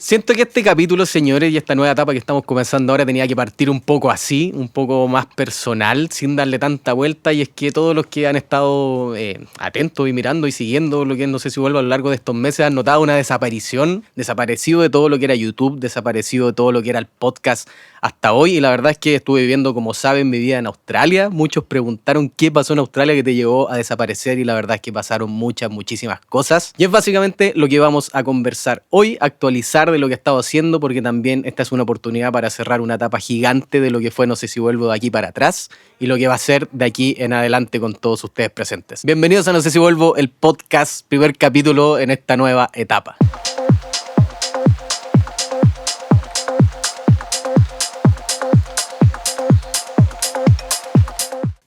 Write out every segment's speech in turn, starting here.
Siento que este capítulo, señores, y esta nueva etapa que estamos comenzando ahora tenía que partir un poco así, un poco más personal, sin darle tanta vuelta. Y es que todos los que han estado atentos y mirando y siguiendo lo que no sé si vuelvo a lo largo de estos meses han notado una desaparición, desaparecido de todo lo que era YouTube, desaparecido de todo lo que era el podcast hasta hoy. Y la verdad es que estuve viviendo, como saben, mi vida en Australia. Muchos preguntaron qué pasó en Australia que te llevó a desaparecer y la verdad es que pasaron muchísimas cosas. Y es básicamente lo que vamos a conversar hoy, actualizar de lo que he estado haciendo, porque también esta es una oportunidad para cerrar una etapa gigante de lo que fue No sé si vuelvo de aquí para atrás y lo que va a ser de aquí en adelante con todos ustedes presentes. Bienvenidos a No sé si vuelvo, el podcast, primer capítulo en esta nueva etapa.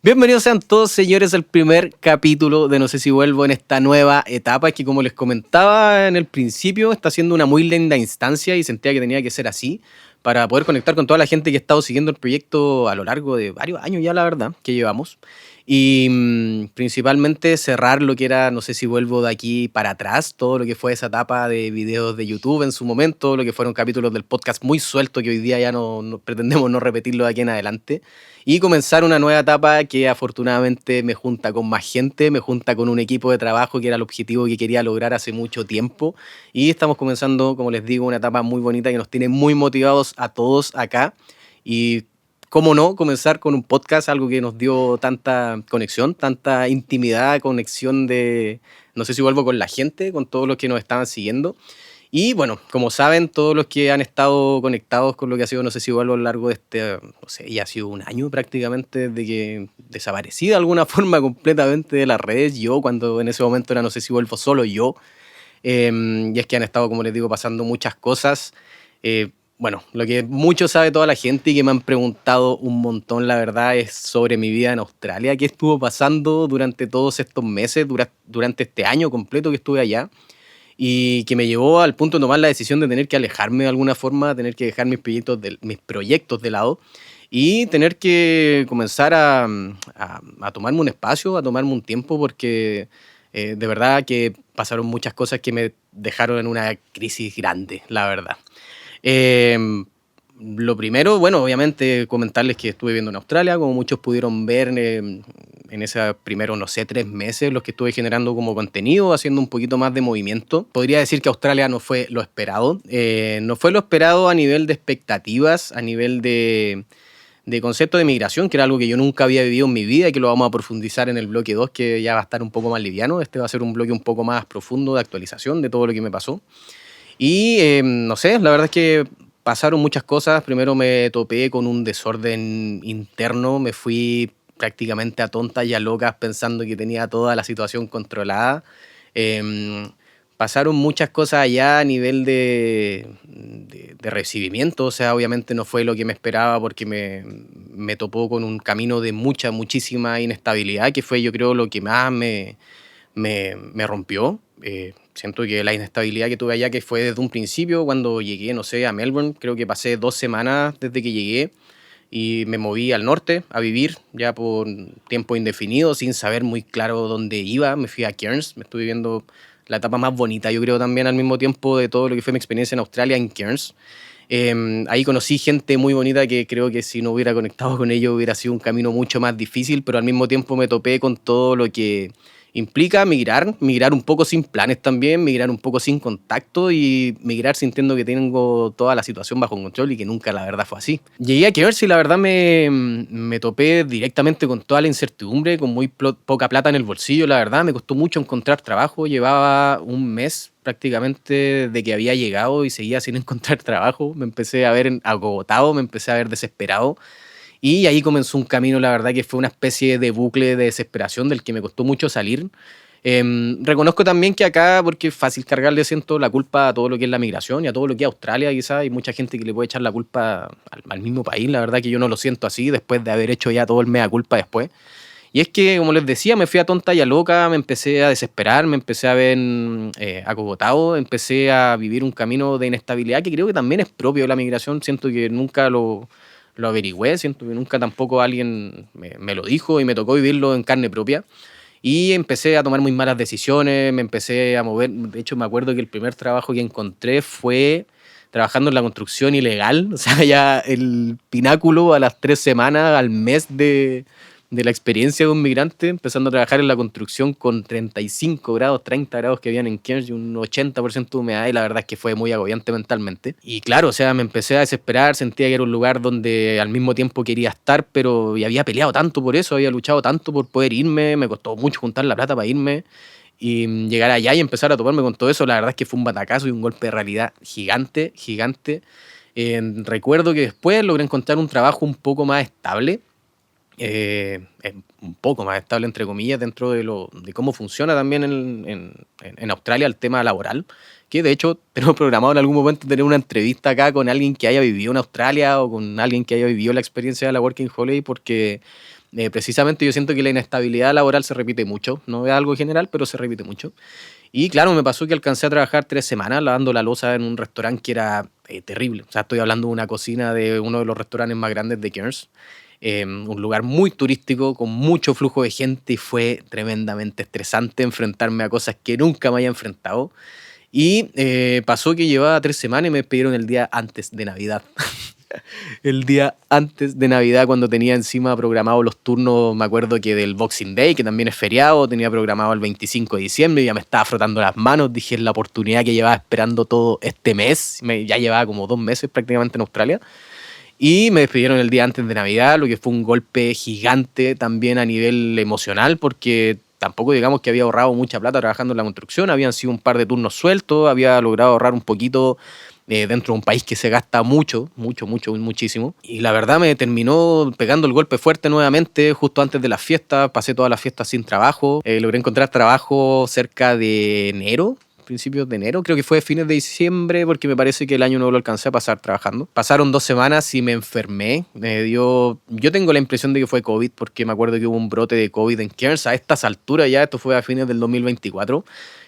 Bienvenidos sean todos, señores, al primer capítulo de No sé si vuelvo en esta nueva etapa, que como les comentaba en el principio, está siendo una muy linda instancia y sentía que tenía que ser así para poder conectar con toda la gente que ha estado siguiendo el proyecto a lo largo de varios años ya, la verdad, que llevamos. Y principalmente cerrar lo que era, no sé si vuelvo de aquí para atrás, todo lo que fue esa etapa de videos de YouTube en su momento, lo que fueron capítulos del podcast muy suelto que hoy día ya no pretendemos no repetirlo de aquí en adelante. Y comenzar una nueva etapa que afortunadamente me junta con más gente, me junta con un equipo de trabajo que era el objetivo que quería lograr hace mucho tiempo. Y estamos comenzando, como les digo, una etapa muy bonita que nos tiene muy motivados a todos acá. Y cómo no, comenzar con un podcast, algo que nos dio tanta conexión, tanta intimidad, conexión de, no sé si vuelvo con la gente, con todos los que nos estaban siguiendo. Y bueno, como saben, todos los que han estado conectados con lo que ha sido No sé si vuelvo a lo largo de no sé, ya ha sido un año prácticamente desde que desaparecí de alguna forma completamente de las redes. Yo, cuando en ese momento era No sé si vuelvo solo yo. Y es que han estado, como les digo, pasando muchas cosas. Bueno, lo que mucho sabe toda la gente y que me han preguntado un montón, la verdad, es sobre mi vida en Australia. ¿Qué estuvo pasando durante todos estos meses, durante este año completo que estuve allá? Y que me llevó al punto de tomar la decisión de tener que alejarme de alguna forma, tener que dejar mis proyectos de lado y tener que comenzar a tomarme un espacio, a tomarme un tiempo, porque de verdad que pasaron muchas cosas que me dejaron en una crisis grande, la verdad. Eh, lo primero, bueno, obviamente comentarles que estuve viviendo en Australia, como muchos pudieron ver en esos primeros, no sé, 3 meses, los que estuve generando como contenido, haciendo un poquito más de movimiento. Podría decir que Australia no fue lo esperado. No fue lo esperado a nivel de expectativas, a nivel de concepto de migración, que era algo que yo nunca había vivido en mi vida y que lo vamos a profundizar en el bloque 2, que ya va a estar un poco más liviano. Este va a ser un bloque un poco más profundo de actualización de todo lo que me pasó. Y no sé, la verdad es que pasaron muchas cosas. Primero me topé con un desorden interno, me fui prácticamente a tontas y a locas pensando que tenía toda la situación controlada. Em, Pasaron muchas cosas allá a nivel de recibimiento, o sea, obviamente no fue lo que me esperaba porque me topó con un camino de muchísima inestabilidad, que fue yo creo lo que más me rompió. Siento que la inestabilidad que tuve allá, que fue desde un principio, cuando llegué, no sé, a Melbourne, creo que pasé 2 semanas desde que llegué y me moví al norte a vivir ya por tiempo indefinido, sin saber muy claro dónde iba. Me fui a Cairns, me estuve viviendo la etapa más bonita, yo creo también al mismo tiempo de todo lo que fue mi experiencia en Australia, en Cairns. Ahí conocí gente muy bonita que creo que si no hubiera conectado con ellos hubiera sido un camino mucho más difícil, pero al mismo tiempo me topé con todo lo que implica migrar un poco sin planes también, migrar un poco sin contacto y migrar sintiendo que tengo toda la situación bajo control y que nunca la verdad fue así. Llegué a Kevers y la verdad me topé directamente con toda la incertidumbre, con muy poca plata en el bolsillo, la verdad. Me costó mucho encontrar trabajo, llevaba un mes prácticamente de que había llegado y seguía sin encontrar trabajo. Me empecé a ver agotado, me empecé a ver desesperado. Y ahí comenzó un camino, la verdad, que fue una especie de bucle de desesperación del que me costó mucho salir. Reconozco también que acá, porque es fácil cargarle, siento, la culpa a todo lo que es la migración y a todo lo que es Australia, quizás hay mucha gente que le puede echar la culpa al mismo país. La verdad que yo no lo siento así, después de haber hecho ya todo el mea culpa después. Y es que, como les decía, me fui a tonta y a loca, me empecé a desesperar, me empecé a ver acogotado, empecé a vivir un camino de inestabilidad que creo que también es propio de la migración. Siento que nunca lo averigüé, siento que nunca tampoco alguien me lo dijo y me tocó vivirlo en carne propia. Y empecé a tomar muy malas decisiones, me empecé a mover. De hecho, me acuerdo que el primer trabajo que encontré fue trabajando en la construcción ilegal, o sea, ya el pináculo a las 3 semanas, al mes de la experiencia de un migrante, empezando a trabajar en la construcción con 35 grados, 30 grados que habían en Cairns y un 80% de humedad, y la verdad es que fue muy agobiante mentalmente. Y claro, o sea, me empecé a desesperar, sentía que era un lugar donde al mismo tiempo quería estar, pero y había peleado tanto por eso, había luchado tanto por poder irme, me costó mucho juntar la plata para irme. Y llegar allá y empezar a toparme con todo eso, la verdad es que fue un batacazo y un golpe de realidad gigante, gigante. Recuerdo que después logré encontrar un trabajo un poco más estable, un poco más estable entre comillas, dentro de cómo funciona también en Australia el tema laboral, que de hecho tenemos programado en algún momento tener una entrevista acá con alguien que haya vivido en Australia o con alguien que haya vivido la experiencia de la Working Holiday, porque precisamente yo siento que la inestabilidad laboral se repite mucho, no es algo general, pero se repite mucho. Y claro, me pasó que alcancé a trabajar 3 semanas lavando la loza en un restaurante que era terrible. O sea, estoy hablando de una cocina de uno de los restaurantes más grandes de Cairns. Un lugar muy turístico, con mucho flujo de gente, y fue tremendamente estresante enfrentarme a cosas que nunca me había enfrentado. Y pasó que llevaba 3 semanas y me despidieron el día antes de Navidad. El día antes de Navidad, cuando tenía encima programado los turnos, me acuerdo que del Boxing Day, que también es feriado, tenía programado el 25 de diciembre y ya me estaba frotando las manos. Dije, es la oportunidad que llevaba esperando todo este mes. Ya llevaba como 2 meses prácticamente en Australia. Y me despidieron el día antes de Navidad, lo que fue un golpe gigante también a nivel emocional, porque tampoco digamos que había ahorrado mucha plata trabajando en la construcción, habían sido un par de turnos sueltos, había logrado ahorrar un poquito dentro de un país que se gasta mucho, mucho, mucho, muchísimo. Y la verdad me terminó pegando el golpe fuerte nuevamente justo antes de las fiestas, pasé todas las fiestas sin trabajo, logré encontrar trabajo cerca de enero, principios de enero, creo que fue fines de diciembre, porque me parece que el año nuevo lo alcancé a pasar trabajando. Pasaron 2 semanas y me enfermé, yo tengo la impresión de que fue COVID, porque me acuerdo que hubo un brote de COVID en Cairns a estas alturas ya, esto fue a fines del 2024,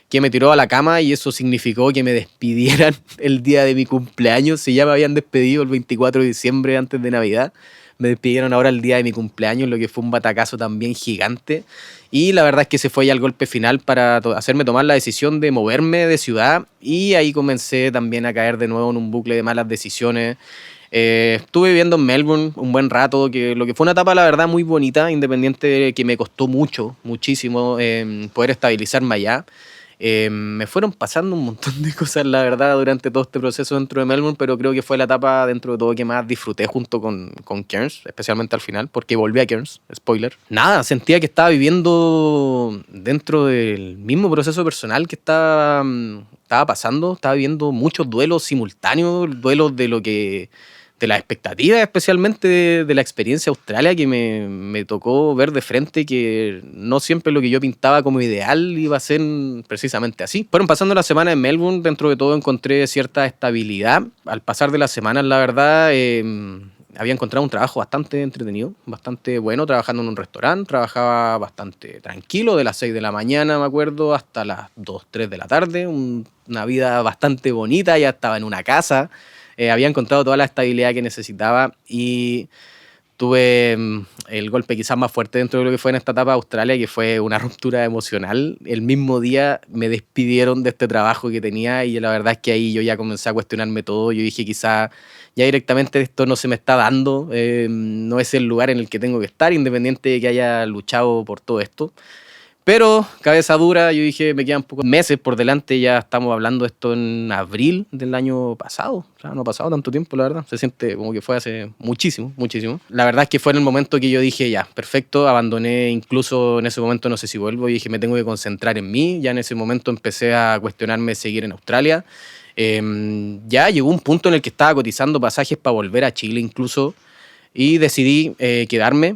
que me tiró a la cama y eso significó que me despidieran el día de mi cumpleaños. Si ya me habían despedido el 24 de diciembre antes de Navidad, me despidieron ahora el día de mi cumpleaños, lo que fue un batacazo también gigante. Y la verdad es que ese fue ya el golpe final para hacerme tomar la decisión de moverme de ciudad, y ahí comencé también a caer de nuevo en un bucle de malas decisiones. Estuve viviendo en Melbourne un buen rato, que lo que fue una etapa la verdad muy bonita, independiente de que me costó mucho, muchísimo poder estabilizarme allá. Me fueron pasando un montón de cosas, la verdad, durante todo este proceso dentro de Melbourne, pero creo que fue la etapa dentro de todo que más disfruté junto con Cairns, especialmente al final, porque volví a Cairns, spoiler. Nada, sentía que estaba viviendo dentro del mismo proceso personal que estaba pasando, estaba viviendo muchos duelos simultáneos, duelos de las expectativas, especialmente de la experiencia Australia, que me tocó ver de frente que no siempre lo que yo pintaba como ideal iba a ser precisamente así. Fueron pasando las semanas en Melbourne, dentro de todo encontré cierta estabilidad. Al pasar de las semanas, la verdad, había encontrado un trabajo bastante entretenido, bastante bueno, trabajando en un restaurante. Trabajaba bastante tranquilo, de las 6 de la mañana, me acuerdo, hasta las 2, 3 de la tarde. Una vida bastante bonita, ya estaba en una casa. Había encontrado toda la estabilidad que necesitaba, y tuve el golpe quizás más fuerte dentro de lo que fue en esta etapa de Australia, que fue una ruptura emocional. El mismo día me despidieron de este trabajo que tenía, y la verdad es que ahí yo ya comencé a cuestionarme todo. Yo dije, quizás ya directamente esto no se me está dando, no es el lugar en el que tengo que estar, independiente de que haya luchado por todo esto. Pero, cabeza dura, yo dije, me quedan pocos meses por delante, ya estamos hablando de esto en abril del año pasado. O sea, no ha pasado tanto tiempo, la verdad. Se siente como que fue hace muchísimo, muchísimo. La verdad es que fue en el momento que yo dije, ya, perfecto, abandoné, incluso en ese momento no sé si vuelvo, y dije, me tengo que concentrar en mí. Ya en ese momento empecé a cuestionarme seguir en Australia. Ya llegó un punto en el que estaba cotizando pasajes para volver a Chile incluso, y decidí quedarme.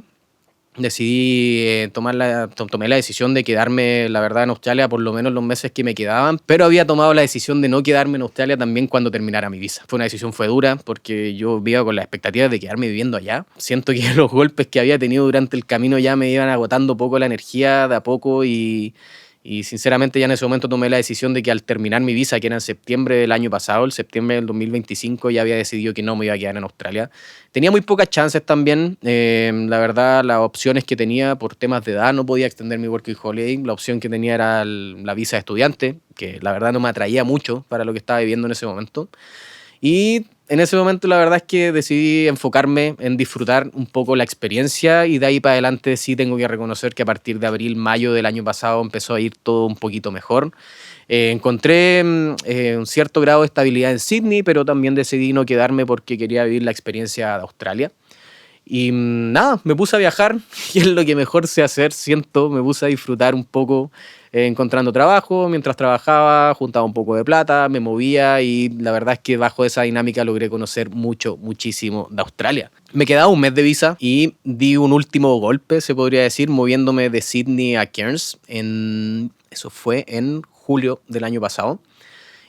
Tomé la decisión de quedarme, la verdad, en Australia por lo menos los meses que me quedaban, pero había tomado la decisión de no quedarme en Australia también cuando terminara mi visa. Fue una decisión, fue dura, porque yo vivía con la expectativa de quedarme viviendo allá. Siento que los golpes que había tenido durante el camino ya me iban agotando poco la energía de a poco, y sinceramente ya en ese momento tomé la decisión de que al terminar mi visa, que era en septiembre del año pasado, el septiembre del 2025, ya había decidido que no me iba a quedar en Australia. Tenía muy pocas chances también. La verdad, las opciones que tenía por temas de edad, no podía extender mi Working Holiday. La opción que tenía era la visa de estudiante, que la verdad no me atraía mucho para lo que estaba viviendo en ese momento. Y en ese momento la verdad es que decidí enfocarme en disfrutar un poco la experiencia y de ahí para adelante sí tengo que reconocer que a partir de abril, mayo del año pasado empezó a ir todo un poquito mejor. Encontré un cierto grado de estabilidad en Sydney, pero también decidí no quedarme porque quería vivir la experiencia de Australia. Y nada, me puse a viajar, y es lo que mejor sé hacer, siento, me puse a disfrutar un poco encontrando trabajo, mientras trabajaba, juntaba un poco de plata, me movía y la verdad es que bajo esa dinámica logré conocer mucho, muchísimo de Australia. Me quedaba un mes de visa y di un último golpe, se podría decir, moviéndome de Sydney a Cairns, eso fue en julio del año pasado.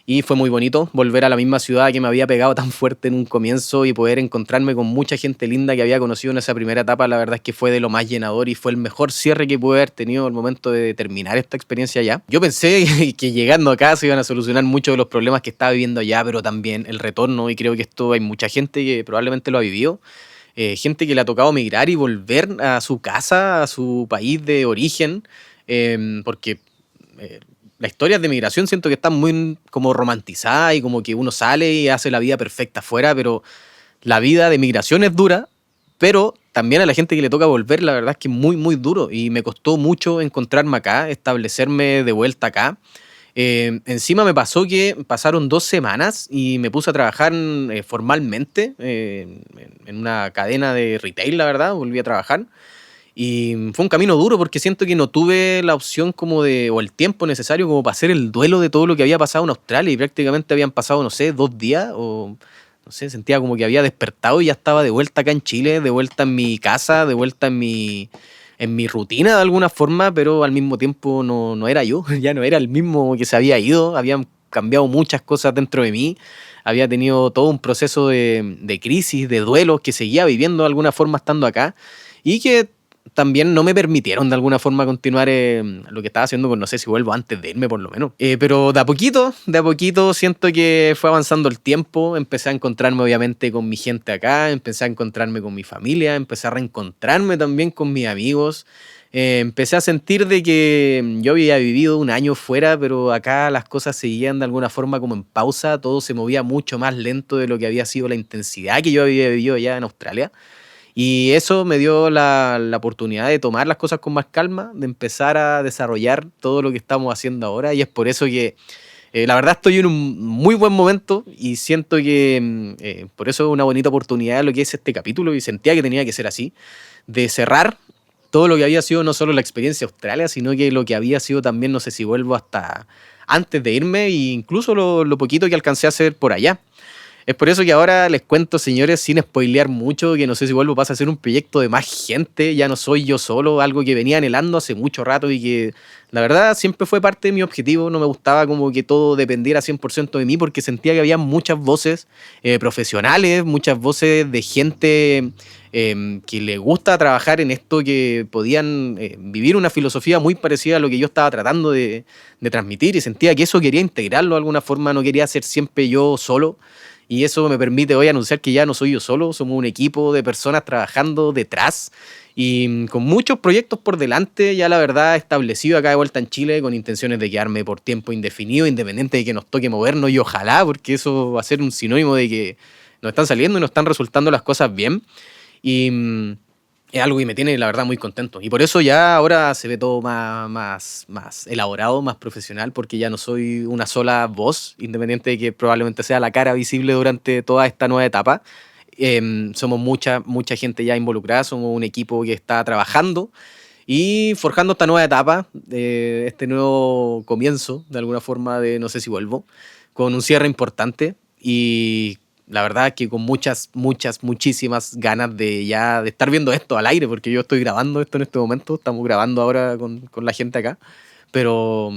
Y fue muy bonito volver a la misma ciudad que me había pegado tan fuerte en un comienzo y poder encontrarme con mucha gente linda que había conocido en esa primera etapa. La verdad es que fue de lo más llenador y fue el mejor cierre que pude haber tenido al momento de terminar esta experiencia allá. Yo pensé que llegando acá se iban a solucionar muchos de los problemas que estaba viviendo allá, pero también el retorno, y creo que esto hay mucha gente que probablemente lo ha vivido. Gente que le ha tocado migrar y volver a su casa, a su país de origen, porque las historias de migración siento que están muy como romantizadas y como que uno sale y hace la vida perfecta afuera, pero la vida de migración es dura, pero también a la gente que le toca volver, la verdad es que es muy, muy duro y me costó mucho encontrarme acá, establecerme de vuelta acá. Encima me pasó que pasaron 2 semanas y me puse a trabajar formalmente en una cadena de retail, la verdad, volví a trabajar. Y fue un camino duro porque siento que no tuve la opción como o el tiempo necesario como para hacer el duelo de todo lo que había pasado en Australia y prácticamente habían pasado, no sé, 2 días o no sé, sentía como que había despertado y ya estaba de vuelta acá en Chile, de vuelta en mi casa, de vuelta en mi rutina de alguna forma, pero al mismo tiempo no era yo, ya no era el mismo que se había ido, habían cambiado muchas cosas dentro de mí, había tenido todo un proceso de crisis, de duelos que seguía viviendo de alguna forma estando acá y que también no me permitieron de alguna forma continuar lo que estaba haciendo, con no sé si vuelvo antes de irme por lo menos. Pero de a poquito siento que fue avanzando el tiempo, empecé a encontrarme obviamente con mi gente acá, empecé a encontrarme con mi familia, empecé a reencontrarme también con mis amigos. Empecé a sentir de que yo había vivido un año fuera, pero acá las cosas seguían de alguna forma como en pausa, todo se movía mucho más lento de lo que había sido la intensidad que yo había vivido allá en Australia. Y eso me dio la oportunidad de tomar las cosas con más calma, de empezar a desarrollar todo lo que estamos haciendo ahora. Y es por eso que la verdad estoy en un muy buen momento y siento que por eso es una bonita oportunidad lo que es este capítulo y sentía que tenía que ser así, de cerrar todo lo que había sido no solo la experiencia Australia, sino que lo que había sido también, no sé si vuelvo hasta antes de irme e incluso lo poquito que alcancé a hacer por allá. Es por eso que ahora les cuento, señores, sin spoilear mucho, que no sé si vuelvo pasa a ser un proyecto de más gente, ya no soy yo solo, algo que venía anhelando hace mucho rato y que la verdad siempre fue parte de mi objetivo, no me gustaba como que todo dependiera 100% de mí porque sentía que había muchas voces profesionales, muchas voces de gente que le gusta trabajar en esto, que podían vivir una filosofía muy parecida a lo que yo estaba tratando de transmitir y sentía que eso quería integrarlo de alguna forma, no quería ser siempre yo solo. Y eso me permite hoy anunciar que ya no soy yo solo, somos un equipo de personas trabajando detrás y con muchos proyectos por delante, ya la verdad establecido acá de vuelta en Chile, con intenciones de quedarme por tiempo indefinido, independiente de que nos toque movernos y ojalá, porque eso va a ser un sinónimo de que nos están saliendo y nos están resultando las cosas bien. Y es algo que me tiene, la verdad, muy contento. Y por eso ya ahora se ve todo más elaborado, más profesional, porque ya no soy una sola voz, independiente de que probablemente sea la cara visible durante toda esta nueva etapa. Somos mucha gente ya involucrada, somos un equipo que está trabajando y forjando esta nueva etapa, este nuevo comienzo, de alguna forma, de no sé si vuelvo, con un cierre importante y la verdad es que con muchísimas ganas de estar viendo esto al aire, porque yo estoy grabando esto en este momento, estamos grabando ahora con la gente acá, pero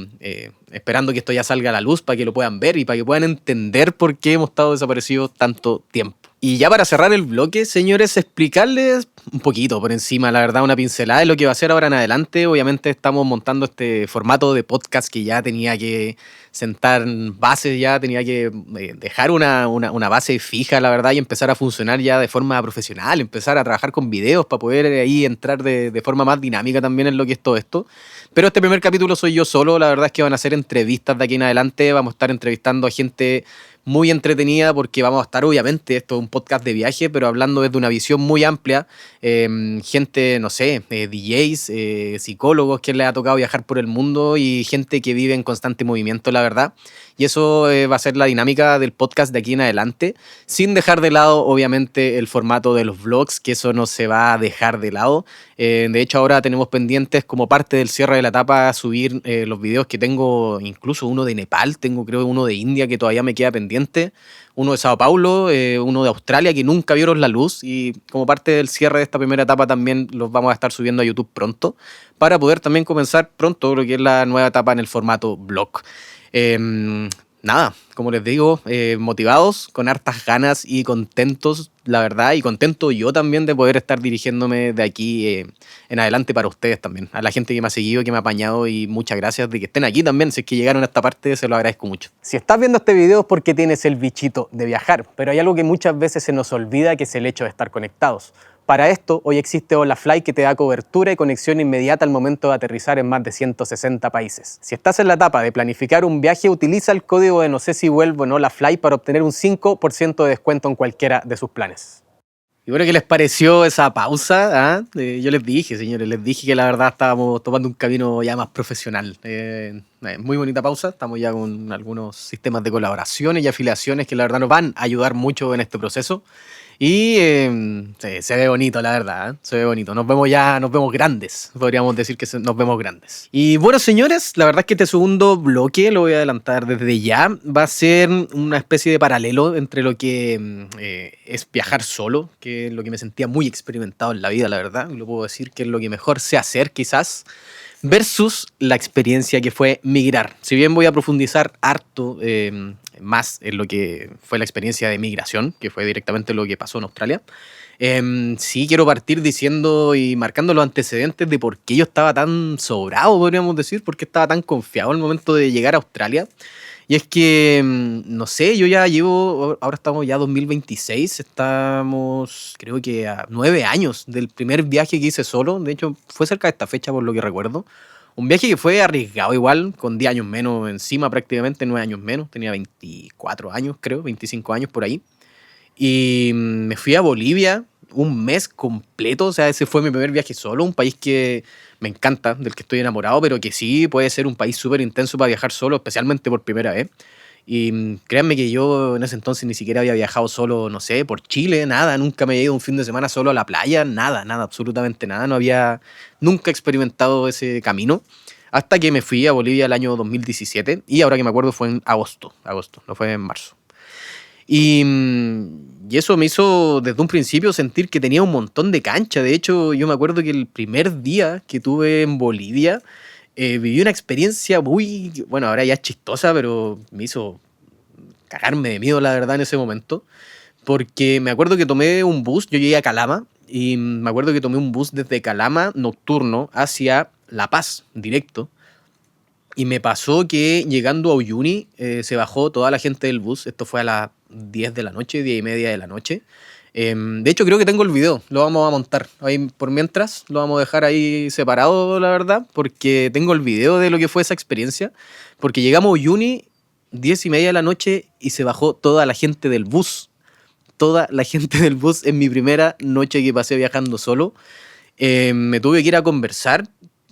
esperando que esto ya salga a la luz para que lo puedan ver y para que puedan entender por qué hemos estado desaparecidos tanto tiempo. Y ya para cerrar el bloque, señores, explicarles un poquito por encima, la verdad, una pincelada de lo que va a ser ahora en adelante. Obviamente estamos montando este formato de podcast que ya tenía que sentar bases, ya tenía que dejar una base fija, la verdad, y empezar a funcionar ya de forma profesional, empezar a trabajar con videos para poder ahí entrar de forma más dinámica también en lo que es todo esto. Pero este primer capítulo soy yo solo, la verdad es que van a ser entrevistas de aquí en adelante, vamos a estar entrevistando a gente muy entretenida porque vamos a estar, obviamente, esto es un podcast de viaje, pero hablando desde una visión muy amplia. Gente, no sé, DJs, psicólogos que les ha tocado viajar por el mundo y gente que vive en constante movimiento, la verdad. Y eso va a ser la dinámica del podcast de aquí en adelante, sin dejar de lado, obviamente, el formato de los vlogs, que eso no se va a dejar de lado. De hecho, ahora tenemos pendientes como parte del cierre de la etapa subir los videos que tengo, incluso uno de Nepal, tengo creo uno de India que todavía me queda pendiente, uno de Sao Paulo, uno de Australia que nunca vieron la luz, y como parte del cierre de esta primera etapa también los vamos a estar subiendo a YouTube pronto para poder también comenzar pronto lo que es la nueva etapa en el formato vlog. Nada, como les digo, motivados, con hartas ganas y contentos, la verdad, y contento yo también de poder estar dirigiéndome de aquí en adelante para ustedes también. A la gente que me ha seguido, que me ha apañado, y muchas gracias de que estén aquí también. Si es que llegaron a esta parte, se lo agradezco mucho. Si estás viendo este video es porque tienes el bichito de viajar, pero hay algo que muchas veces se nos olvida, que es el hecho de estar conectados. Para esto, hoy existe HolaFly, que te da cobertura y conexión inmediata al momento de aterrizar en más de 160 países. Si estás en la etapa de planificar un viaje, utiliza el código de No sé si vuelvo en HolaFly para obtener un 5% de descuento en cualquiera de sus planes. ¿Y bueno, qué les pareció esa pausa? ¿Ah? Yo les dije, señores, les dije que la verdad estábamos tomando un camino ya más profesional. Muy bonita pausa, estamos ya con algunos sistemas de colaboraciones y afiliaciones que la verdad nos van a ayudar mucho en este proceso. Y sí, se ve bonito, la verdad, ¿eh? Se ve bonito. Nos vemos grandes. Podríamos decir que nos vemos grandes. Y bueno, señores, la verdad es que este segundo bloque, lo voy a adelantar desde ya, va a ser una especie de paralelo entre lo que es viajar solo, que es lo que me sentía muy experimentado en la vida, la verdad. Lo puedo decir que es lo que mejor sé hacer, quizás, versus la experiencia que fue migrar. Si bien voy a profundizar harto más en lo que fue la experiencia de migración, que fue directamente lo que pasó en Australia, sí quiero partir diciendo y marcando los antecedentes de por qué yo estaba tan sobrado, podríamos decir, por qué estaba tan confiado al momento de llegar a Australia. Y es que, no sé, yo ya llevo, ahora estamos ya 2026, estamos creo que a 9 años del primer viaje que hice solo. De hecho, fue cerca de esta fecha por lo que recuerdo. Un viaje que fue arriesgado igual, con 10 años menos encima prácticamente, 9 años menos. Tenía 24 años creo, 25 años por ahí. Y me fui a Bolivia un mes completo, o sea, ese fue mi primer viaje solo, un país que me encanta, del que estoy enamorado, pero que sí puede ser un país súper intenso para viajar solo, especialmente por primera vez. Y créanme que yo en ese entonces ni siquiera había viajado solo, no sé, por Chile, nada, nunca me había ido un fin de semana solo a la playa, nada, absolutamente nada, no había nunca experimentado ese camino. Hasta que me fui a Bolivia el año 2017, y ahora que me acuerdo fue en agosto, no fue en marzo. Y eso me hizo desde un principio sentir que tenía un montón de cancha. De hecho, yo me acuerdo que el primer día que tuve en Bolivia, viví una experiencia muy, bueno, ahora ya es chistosa, pero me hizo cagarme de miedo, la verdad, en ese momento. Porque me acuerdo que tomé un bus, yo llegué a Calama, y me acuerdo que tomé un bus desde Calama nocturno hacia La Paz, directo. Y me pasó que llegando a Uyuni se bajó toda la gente del bus. Esto fue a las 10 de la noche, 10 y media de la noche. De hecho, creo que tengo el video. Lo vamos a montar. Ahí, por mientras, lo vamos a dejar ahí separado, la verdad. Porque tengo el video de lo que fue esa experiencia. Porque llegamos a Uyuni, 10 y media de la noche, y se bajó toda la gente del bus. Toda la gente del bus en mi primera noche que pasé viajando solo. Me tuve que ir a conversar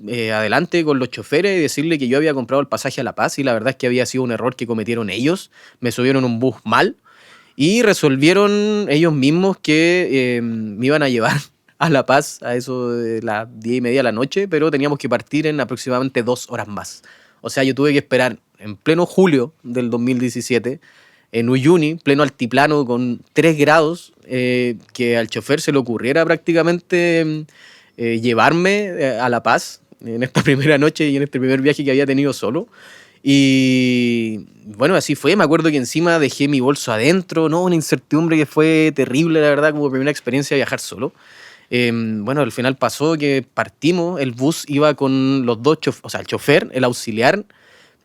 adelante con los choferes y decirle que yo había comprado el pasaje a La Paz, y la verdad es que había sido un error que cometieron ellos. Me subieron un bus mal y resolvieron ellos mismos que me iban a llevar a La Paz a eso de las 10 y media de la noche, pero teníamos que partir en aproximadamente 2 horas más. O sea, yo tuve que esperar en pleno julio del 2017 en Uyuni, pleno altiplano con 3 grados, que al chofer se le ocurriera prácticamente llevarme a La Paz en esta primera noche y en este primer viaje que había tenido solo. Y bueno, así fue. Me acuerdo que encima dejé mi bolso adentro, ¿no? Una incertidumbre que fue terrible, la verdad, como primera experiencia de viajar solo. Bueno, al final pasó que partimos, el bus iba con los dos o sea, el chofer, el auxiliar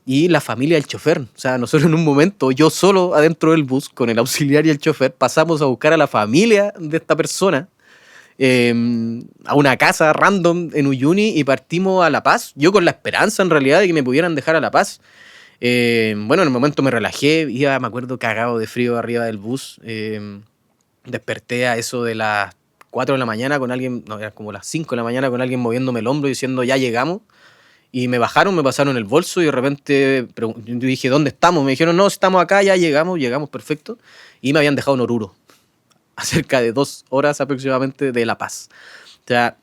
y la familia del chofer. O sea, nosotros en un momento, yo solo adentro del bus con el auxiliar y el chofer, pasamos a buscar a la familia de esta persona a una casa random en Uyuni y partimos a La Paz. Yo con la esperanza en realidad de que me pudieran dejar a La Paz. Bueno, en el momento me relajé, me acuerdo, cagado de frío arriba del bus. Desperté a eso de las 4 de la mañana con alguien, no, era como las 5 de la mañana con alguien moviéndome el hombro diciendo ya llegamos. Y me bajaron, me pasaron el bolso y de repente yo dije, ¿dónde estamos? Me dijeron, no, estamos acá, ya llegamos, perfecto. Y me habían dejado en Oruro, a cerca de 2 horas aproximadamente de La Paz. O sea,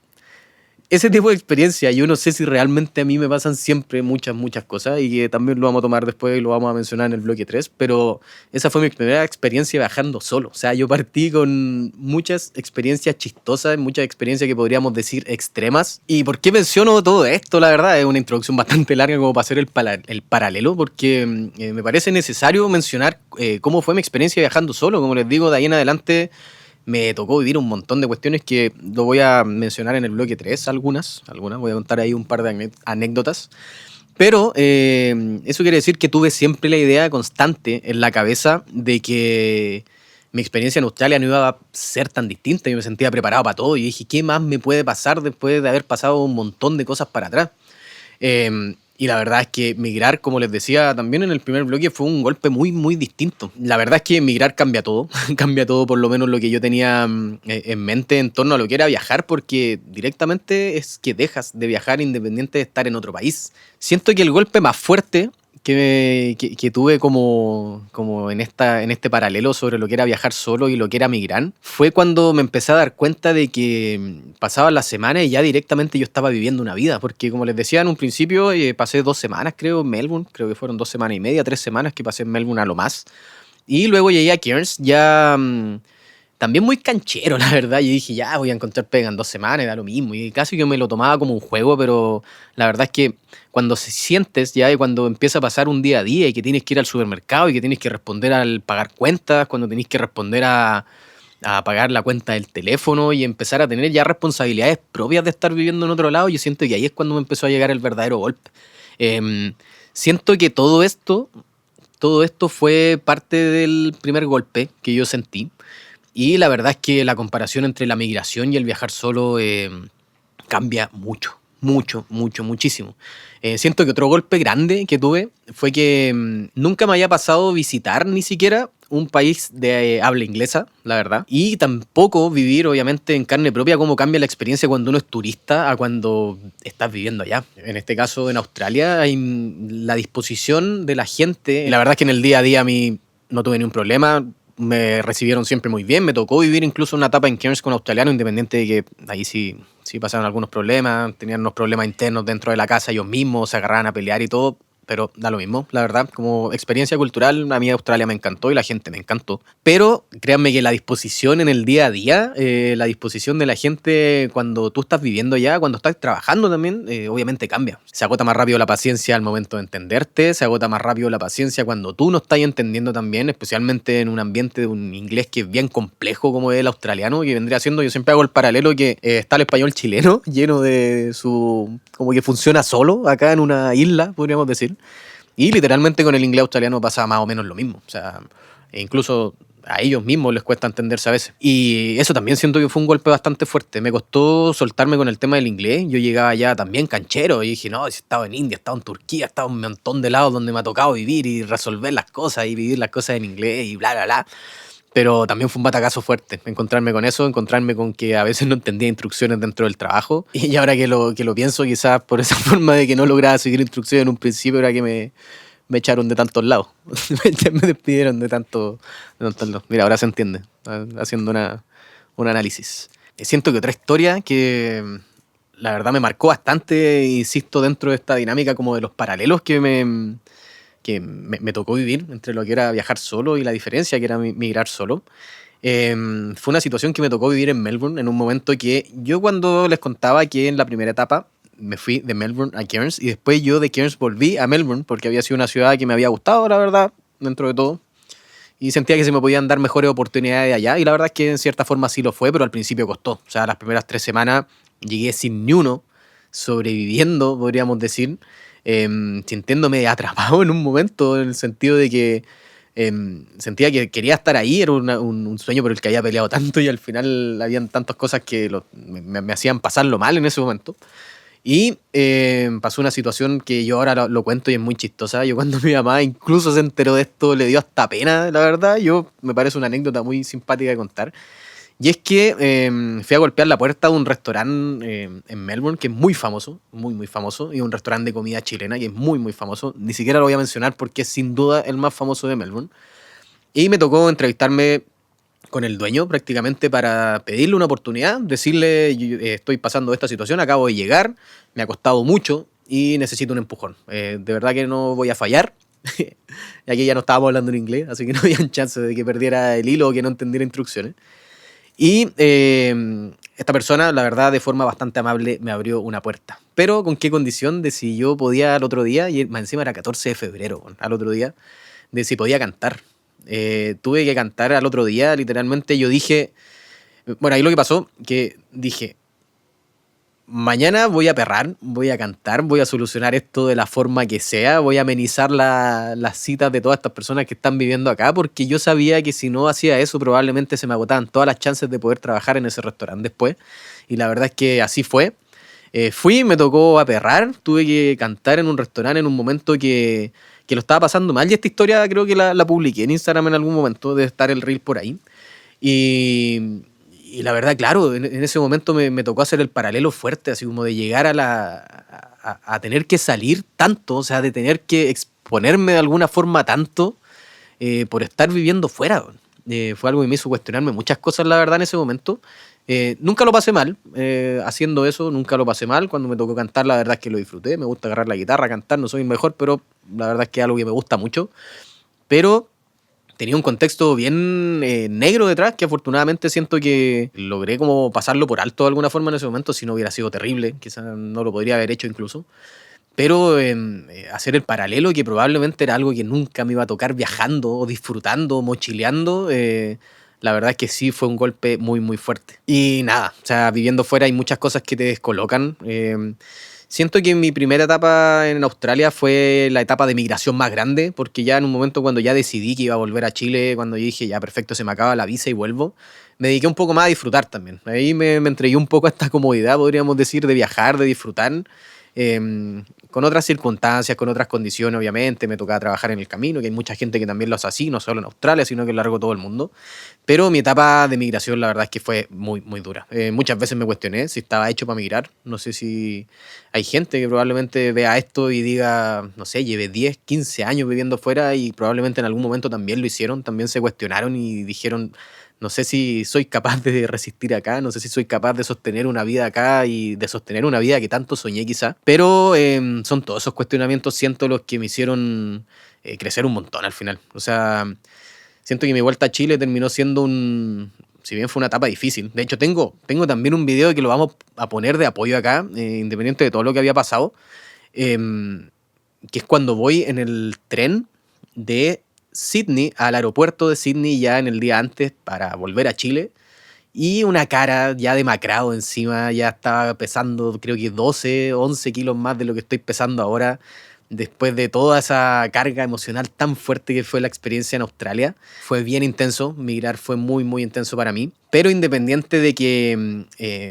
ese tipo de experiencia, yo no sé si realmente a mí me pasan siempre muchas cosas y que también lo vamos a tomar después y lo vamos a mencionar en el bloque 3, pero esa fue mi primera experiencia viajando solo. O sea, yo partí con muchas experiencias chistosas, muchas experiencias que podríamos decir extremas. ¿Y por qué menciono todo esto? La verdad, es una introducción bastante larga como para hacer el paralelo, porque me parece necesario mencionar cómo fue mi experiencia viajando solo. Como les digo, de ahí en adelante me tocó vivir un montón de cuestiones que lo voy a mencionar en el bloque 3, algunas, voy a contar ahí un par de anécdotas. Pero eso quiere decir que tuve siempre la idea constante en la cabeza de que mi experiencia en Australia no iba a ser tan distinta. Yo me sentía preparado para todo y dije, ¿qué más me puede pasar después de haber pasado un montón de cosas para atrás? Y la verdad es que migrar, como les decía también en el primer bloque, fue un golpe muy distinto. La verdad es que migrar cambia todo, cambia todo por lo menos lo que yo tenía en mente en torno a lo que era viajar, porque directamente es que dejas de viajar independiente de estar en otro país. Siento que el golpe más fuerte que tuve como en este paralelo sobre lo que era viajar solo y lo que era migrar, fue cuando me empecé a dar cuenta de que pasaban las semanas y ya directamente yo estaba viviendo una vida, porque como les decía en un principio, pasé 2 semanas creo en Melbourne, creo que fueron 2 semanas y media, 3 semanas que pasé en Melbourne a lo más, y luego llegué a Cairns ya también muy canchero, la verdad. Yo dije, ya voy a encontrar pega en 2 semanas, da lo mismo. Y casi que me lo tomaba como un juego, pero la verdad es que cuando se sientes ya y cuando empieza a pasar un día a día y que tienes que ir al supermercado y que tienes que responder al pagar cuentas, cuando tienes que responder a pagar la cuenta del teléfono y empezar a tener ya responsabilidades propias de estar viviendo en otro lado, yo siento que ahí es cuando me empezó a llegar el verdadero golpe. Em, Siento que todo esto fue parte del primer golpe que yo sentí. Y la verdad es que la comparación entre la migración y el viajar solo cambia muchísimo. Siento que otro golpe grande que tuve fue que nunca me había pasado visitar ni siquiera un país de habla inglesa, la verdad. Y tampoco vivir, obviamente, en carne propia cómo cambia la experiencia cuando uno es turista a cuando estás viviendo allá. En este caso, en Australia, hay la disposición de la gente. La verdad es que en el día a día a mí no tuve ni un problema. Me recibieron siempre muy bien, me tocó vivir incluso una etapa en Cairns con australianos, independiente de que ahí sí pasaron algunos problemas, tenían unos problemas internos dentro de la casa ellos mismos, se agarraban a pelear y todo, pero da lo mismo, la verdad, como experiencia cultural, a mí Australia me encantó y la gente me encantó, pero créanme que la disposición en el día a día, la disposición de la gente cuando tú estás viviendo allá, cuando estás trabajando también, obviamente cambia. Se agota más rápido la paciencia al momento de entenderte, se agota más rápido la paciencia cuando tú no estás entendiendo también, especialmente en un ambiente de un inglés que es bien complejo como es el australiano, que vendría siendo, yo siempre hago el paralelo que está el español chileno, lleno de como que funciona solo acá en una isla, podríamos decir. Y literalmente con el inglés australiano pasa más o menos lo mismo. O sea, incluso a ellos mismos les cuesta entenderse a veces. Y eso también siento que fue un golpe bastante fuerte. Me costó soltarme con el tema del inglés. Yo llegaba ya también canchero y dije, no, he estado en India, he estado en Turquía, he estado en un montón de lados donde me ha tocado vivir y resolver las cosas y vivir las cosas en inglés y bla. Pero también fue un batacazo fuerte encontrarme con eso, encontrarme con que a veces no entendía instrucciones dentro del trabajo. Y ahora que lo pienso, quizás por esa forma de que no lograba seguir instrucciones en un principio, era que me echaron de tantos lados. Me despidieron de tantos lados. Mira, ahora se entiende, haciendo un análisis. Siento que otra historia que la verdad me marcó bastante, insisto, dentro de esta dinámica como de los paralelos que me tocó vivir entre lo que era viajar solo y la diferencia que era migrar solo. Fue una situación que me tocó vivir en Melbourne en un momento que yo cuando les contaba que en la primera etapa me fui de Melbourne a Cairns y después yo de Cairns volví a Melbourne porque había sido una ciudad que me había gustado, la verdad, dentro de todo. Y sentía que se me podían dar mejores oportunidades allá y la verdad es que en cierta forma sí lo fue, pero al principio costó. O sea, las primeras 3 semanas llegué sin ni uno, sobreviviendo, podríamos decir, sintiéndome atrapado en un momento, en el sentido de que sentía que quería estar ahí, era un sueño por el que había peleado tanto y al final habían tantas cosas que me hacían pasarlo mal en ese momento. Y pasó una situación que yo ahora lo cuento y es muy chistosa. Yo cuando mi mamá incluso se enteró de esto le dio hasta pena, la verdad. Me parece una anécdota muy simpática de contar. Y es que fui a golpear la puerta de un restaurante en Melbourne que es muy famoso, muy muy famoso, y un restaurante de comida chilena que es muy muy famoso. Ni siquiera lo voy a mencionar porque es sin duda el más famoso de Melbourne. Y me tocó entrevistarme con el dueño prácticamente para pedirle una oportunidad, decirle, estoy pasando esta situación, acabo de llegar, me ha costado mucho y necesito un empujón. De verdad que no voy a fallar. Y aquí ya no estábamos hablando en inglés, así que no había chance de que perdiera el hilo o que no entendiera instrucciones. Y esta persona, la verdad, de forma bastante amable, me abrió una puerta. Pero con qué condición de si yo podía al otro día, y más encima era 14 de febrero, al otro día, de si podía cantar. Tuve que cantar al otro día, literalmente yo dije, bueno, ahí lo que pasó, que dije, mañana voy a perrar, voy a cantar, voy a solucionar esto de la forma que sea, voy a amenizar las citas de todas estas personas que están viviendo acá, porque yo sabía que si no hacía eso probablemente se me agotaban todas las chances de poder trabajar en ese restaurante después, y la verdad es que así fue. Fui, me tocó aperrar, tuve que cantar en un restaurante en un momento que lo estaba pasando mal, y esta historia creo que la publiqué en Instagram en algún momento, debe estar el reel por ahí. Y, y la verdad, claro, en ese momento me tocó hacer el paralelo fuerte, así como de llegar a tener que salir tanto, o sea, de tener que exponerme de alguna forma tanto por estar viviendo fuera. Fue algo que me hizo cuestionarme muchas cosas, la verdad, en ese momento. Nunca lo pasé mal haciendo eso, nunca lo pasé mal. Cuando me tocó cantar, la verdad es que lo disfruté. Me gusta agarrar la guitarra, cantar, no soy el mejor, pero la verdad es que es algo que me gusta mucho. Pero tenía un contexto bien negro detrás, que afortunadamente siento que logré como pasarlo por alto de alguna forma en ese momento, si no hubiera sido terrible, quizás no lo podría haber hecho incluso. Pero hacer el paralelo, que probablemente era algo que nunca me iba a tocar viajando o disfrutando, mochileando, la verdad es que sí fue un golpe muy, muy fuerte. Y nada, o sea, viviendo fuera hay muchas cosas que te descolocan. Siento que mi primera etapa en Australia fue la etapa de migración más grande, porque ya en un momento cuando ya decidí que iba a volver a Chile, cuando yo dije, ya perfecto, se me acaba la visa y vuelvo, me dediqué un poco más a disfrutar también. Ahí me entregué un poco a esta comodidad, podríamos decir, de viajar, de disfrutar. Con otras circunstancias, con otras condiciones, obviamente. Me tocaba trabajar en el camino, que hay mucha gente que también lo hace así, no solo en Australia, sino que a lo largo de todo el mundo. Pero mi etapa de migración, la verdad es que fue muy, muy dura. Muchas veces me cuestioné si estaba hecho para migrar. No sé si hay gente que probablemente vea esto y diga, no sé, lleve 10, 15 años viviendo fuera y probablemente en algún momento también lo hicieron, también se cuestionaron y dijeron, no sé si soy capaz de resistir acá, no sé si soy capaz de sostener una vida acá y de sostener una vida que tanto soñé quizá. Pero son todos esos cuestionamientos, siento, los que me hicieron crecer un montón al final. O sea, siento que mi vuelta a Chile terminó siendo si bien fue una etapa difícil. De hecho, tengo también un video que lo vamos a poner de apoyo acá, independiente de todo lo que había pasado, que es cuando voy en el tren de Sydney al aeropuerto de Sydney ya en el día antes para volver a Chile, y una cara ya demacrado encima, ya estaba pesando creo que 12, 11 kilos más de lo que estoy pesando ahora, después de toda esa carga emocional tan fuerte que fue la experiencia en Australia. Fue bien intenso, migrar fue muy muy intenso para mí, pero independiente de que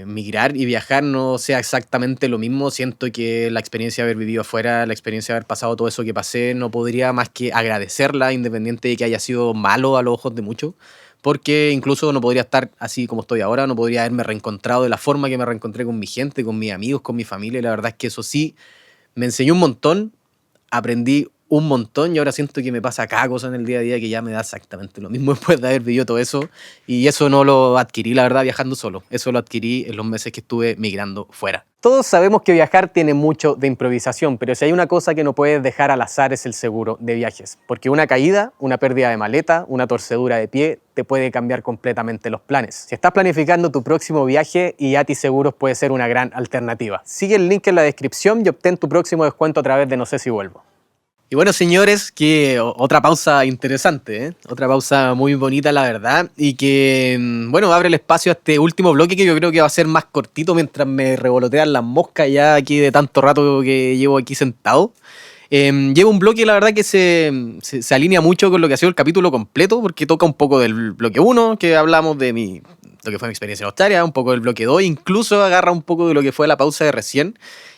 migrar y viajar no sea exactamente lo mismo, siento que la experiencia de haber vivido afuera, la experiencia de haber pasado todo eso que pasé, no podría más que agradecerla, independiente de que haya sido malo a los ojos de muchos, porque incluso no podría estar así como estoy ahora, no podría haberme reencontrado de la forma que me reencontré con mi gente, con mis amigos, con mi familia, y la verdad es que eso sí me enseñó un montón, aprendí un montón y ahora siento que me pasa cada cosa en el día a día que ya me da exactamente lo mismo después de haber vivido todo eso, y eso no lo adquirí, la verdad, viajando solo. Eso lo adquirí en los meses que estuve migrando fuera. Todos sabemos que viajar tiene mucho de improvisación, pero si hay una cosa que no puedes dejar al azar es el seguro de viajes, porque una caída, una pérdida de maleta, una torcedura de pie te puede cambiar completamente los planes. Si estás planificando tu próximo viaje, Yati Seguros puede ser una gran alternativa. Sigue el link en la descripción y obtén tu próximo descuento a través de No sé si vuelvo. Y bueno, señores, que otra pausa interesante, ¿eh? Otra pausa muy bonita, la verdad, y que, bueno, abre el espacio a este último bloque que yo creo que va a ser más cortito mientras me revolotean las moscas ya aquí de tanto rato que llevo aquí sentado. Llevo un bloque, la verdad, que se alinea mucho con lo que ha sido el capítulo completo, porque toca un poco del bloque 1, que hablamos de lo que fue mi experiencia en Australia, un poco del bloque 2, incluso agarra un poco de lo que fue la pausa de recién.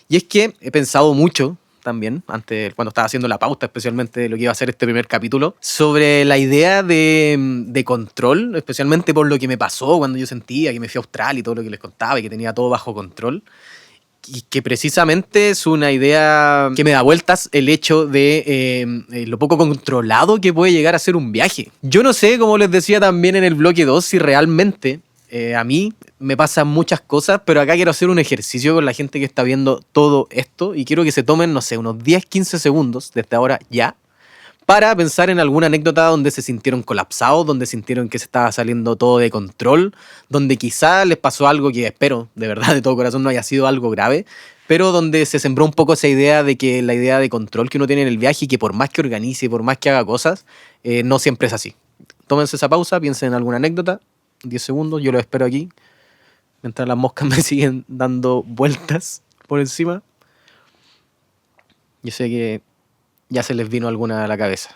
Y es que he pensado mucho también, antes, cuando estaba haciendo la pauta, especialmente de lo que iba a ser este primer capítulo, sobre la idea de control, especialmente por lo que me pasó cuando yo sentía que me fui a Australia y todo lo que les contaba y que tenía todo bajo control. Y que precisamente es una idea que me da vueltas el hecho de lo poco controlado que puede llegar a ser un viaje. Yo no sé, como les decía también en el bloque 2, si realmente a mí me pasan muchas cosas, pero acá quiero hacer un ejercicio con la gente que está viendo todo esto y quiero que se tomen, no sé, unos 10-15 segundos desde ahora ya para pensar en alguna anécdota donde se sintieron colapsados, donde sintieron que se estaba saliendo todo de control, donde quizá les pasó algo que espero, de verdad, de todo corazón, no haya sido algo grave, pero donde se sembró un poco esa idea de que la idea de control que uno tiene en el viaje y que por más que organice, por más que haga cosas, no siempre es así. Tómense esa pausa, piensen en alguna anécdota, 10 segundos, yo lo espero aquí, mientras las moscas me siguen dando vueltas por encima. Yo sé que ya se les vino alguna a la cabeza.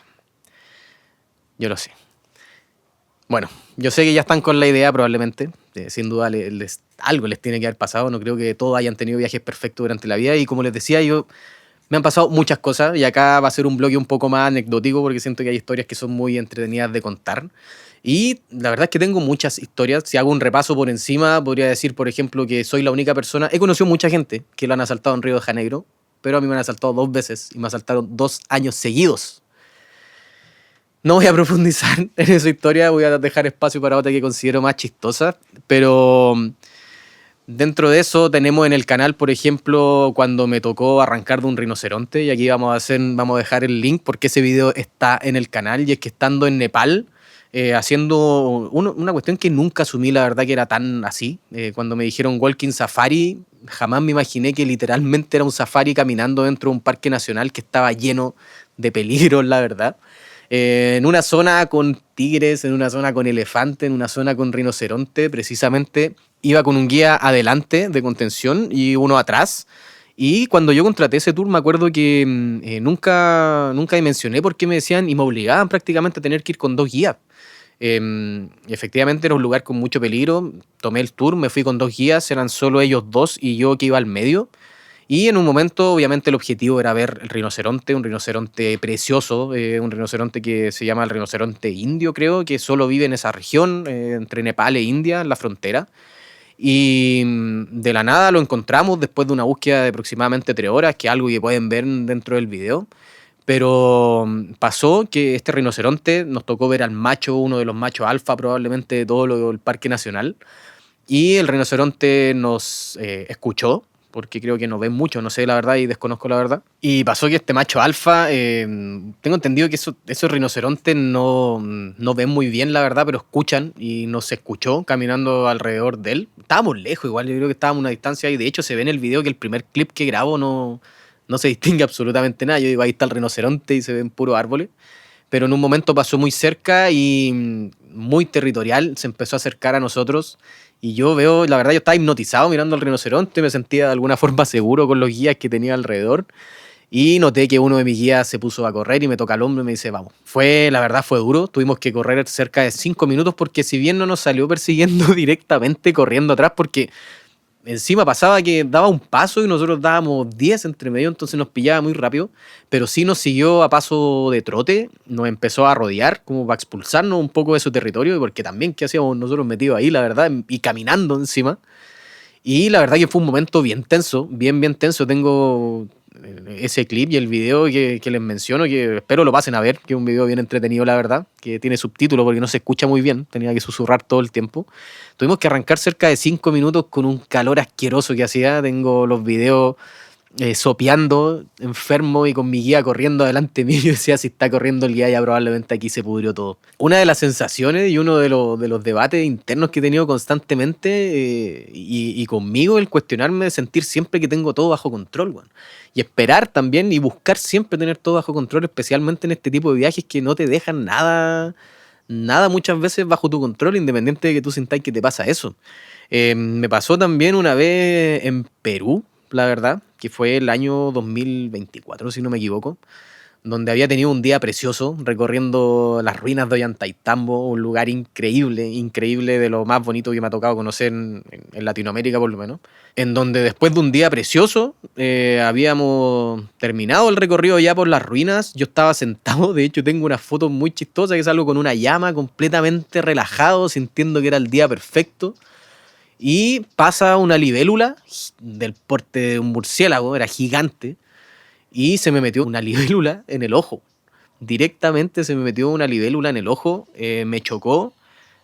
Yo lo sé. Bueno, yo sé que ya están con la idea probablemente. Sin duda algo les tiene que haber pasado. No creo que todos hayan tenido viajes perfectos durante la vida. Y como les decía, me han pasado muchas cosas. Y acá va a ser un bloque un poco más anecdótico porque siento que hay historias que son muy entretenidas de contar. Y la verdad es que tengo muchas historias. Si hago un repaso por encima, podría decir, por ejemplo, que soy la única persona. He conocido mucha gente que lo han asaltado en Río de Janeiro. Pero a mí me han asaltado 2 veces y me asaltaron 2 años seguidos. No voy a profundizar en esa historia, voy a dejar espacio para otra que considero más chistosa, pero dentro de eso tenemos en el canal, por ejemplo, cuando me tocó arrancar de un rinoceronte, y aquí vamos a dejar el link porque ese video está en el canal, y es que estando en Nepal, haciendo una cuestión que nunca asumí, la verdad, que era tan así. Cuando me dijeron Walking Safari, jamás me imaginé que literalmente era un safari caminando dentro de un parque nacional que estaba lleno de peligros, la verdad. En una zona con tigres, en una zona con elefantes, en una zona con rinoceronte, precisamente iba con un guía adelante de contención y uno atrás. Y cuando yo contraté ese tour, me acuerdo que nunca mencioné por qué me decían y me obligaban prácticamente a tener que ir con 2 guías. Efectivamente era un lugar con mucho peligro. Tomé el tour, me fui con 2 guías, eran solo ellos 2 y yo que iba al medio. Y en un momento, obviamente, el objetivo era ver el rinoceronte, un rinoceronte precioso, un rinoceronte que se llama el rinoceronte indio, creo, que solo vive en esa región, entre Nepal e India, en la frontera. Y de la nada lo encontramos después de una búsqueda de aproximadamente 3 horas, que es algo que pueden ver dentro del video. Pero pasó que este rinoceronte nos tocó ver al macho, uno de los machos alfa probablemente de todo el parque nacional. Y el rinoceronte nos escuchó, porque creo que no ven mucho, no sé la verdad y desconozco la verdad. Y pasó que este macho alfa, tengo entendido que esos rinocerontes no ven muy bien la verdad, pero escuchan, y nos escuchó caminando alrededor de él. Estábamos lejos igual, yo creo que estábamos a una distancia, y de hecho se ve en el video que el primer clip que grabo no se distingue absolutamente nada. Yo digo, ahí está el rinoceronte y se ven puros árboles. Pero en un momento pasó muy cerca y muy territorial, se empezó a acercar a nosotros. Y yo veo, la verdad, yo estaba hipnotizado mirando al rinoceronte, me sentía de alguna forma seguro con los guías que tenía alrededor. Y noté que uno de mis guías se puso a correr y me toca el hombro y me dice, vamos. La verdad fue duro, tuvimos que correr cerca de 5 minutos porque si bien no nos salió persiguiendo directamente corriendo atrás, porque encima pasaba que daba un paso y nosotros dábamos 10 entre medio, entonces nos pillaba muy rápido, pero sí nos siguió a paso de trote, nos empezó a rodear como para expulsarnos un poco de su territorio, porque también qué hacíamos nosotros metidos ahí, la verdad, y caminando encima. Y la verdad que fue un momento bien tenso, bien tenso. Tengo ese clip y el video que les menciono, que espero lo pasen a ver, que es un video bien entretenido, la verdad, que tiene subtítulos porque no se escucha muy bien, tenía que susurrar todo el tiempo. Tuvimos que arrancar cerca de 5 minutos con un calor asqueroso que hacía. Tengo los videos sopeando, enfermo y con mi guía corriendo adelante mío. Yo decía, si está corriendo el guía ya probablemente aquí se pudrió todo. Una de las sensaciones y uno de los debates internos que he tenido constantemente y conmigo, el cuestionarme de sentir siempre que tengo todo bajo control, bueno. Y esperar también y buscar siempre tener todo bajo control, especialmente en este tipo de viajes que no te dejan nada muchas veces bajo tu control, independiente de que tú sintáis que te pasa eso. Me pasó también una vez en Perú, la verdad, que fue el año 2024, si no me equivoco. donde había tenido un día precioso recorriendo las ruinas de Ollantaytambo, un lugar increíble, increíble, de lo más bonito que me ha tocado conocer en Latinoamérica por lo menos, en donde después de un día precioso habíamos terminado el recorrido ya por las ruinas. Yo estaba sentado, de hecho tengo una foto muy chistosa que salgo con una llama, completamente relajado, sintiendo que era el día perfecto. Y pasa una libélula del porte de un murciélago, era gigante, y se me metió una libélula en el ojo. Directamente se me metió una libélula en el ojo, me chocó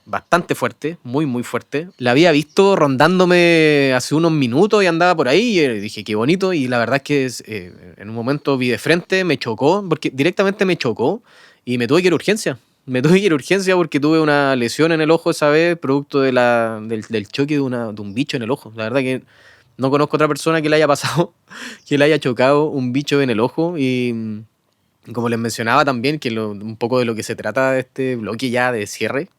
bastante fuerte, muy muy fuerte. La había visto rondándome hace unos minutos y andaba por ahí y dije, qué bonito, y la verdad es que en un momento vi de frente, me chocó, porque directamente me chocó y me tuve que ir a urgencia. Me tuve que ir a urgencia porque tuve una lesión en el ojo esa vez, producto del choque de un bicho en el ojo. La verdad que no conozco otra persona que le haya pasado, que le haya chocado un bicho en el ojo. Y como les mencionaba también, que un poco de lo que se trata de este bloque ya de cierre,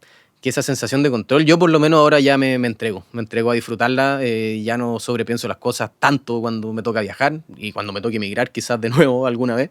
que esa sensación de control, yo por lo menos ahora ya me entrego a disfrutarla, ya no sobrepienso las cosas tanto cuando me toca viajar y cuando me toque emigrar quizás de nuevo alguna vez.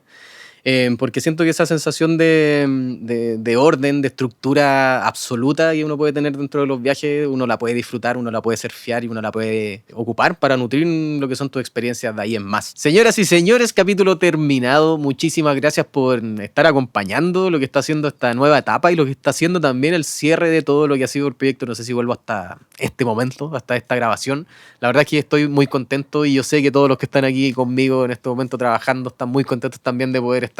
Porque siento que esa sensación de orden, de estructura absoluta que uno puede tener dentro de los viajes, uno la puede disfrutar, uno la puede surfear y uno la puede ocupar para nutrir lo que son tus experiencias de ahí en más. Señoras y señores, capítulo terminado. Muchísimas gracias por estar acompañando lo que está haciendo esta nueva etapa y lo que está haciendo también el cierre de todo lo que ha sido el proyecto. No sé si vuelvo hasta este momento, hasta esta grabación. La verdad es que estoy muy contento y yo sé que todos los que están aquí conmigo en este momento trabajando están muy contentos también de poder estar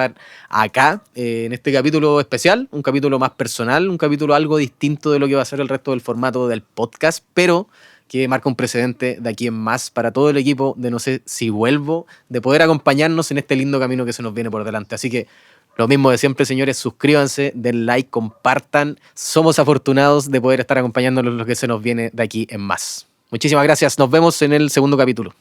acá en este capítulo especial, un capítulo más personal, un capítulo algo distinto de lo que va a ser el resto del formato del podcast, pero que marca un precedente de aquí en más para todo el equipo de No sé si vuelvo, de poder acompañarnos en este lindo camino que se nos viene por delante. Así que lo mismo de siempre, señores, suscríbanse, den like, compartan. Somos afortunados de poder estar acompañándonos en lo que se nos viene de aquí en más. Muchísimas gracias, nos vemos en el segundo capítulo.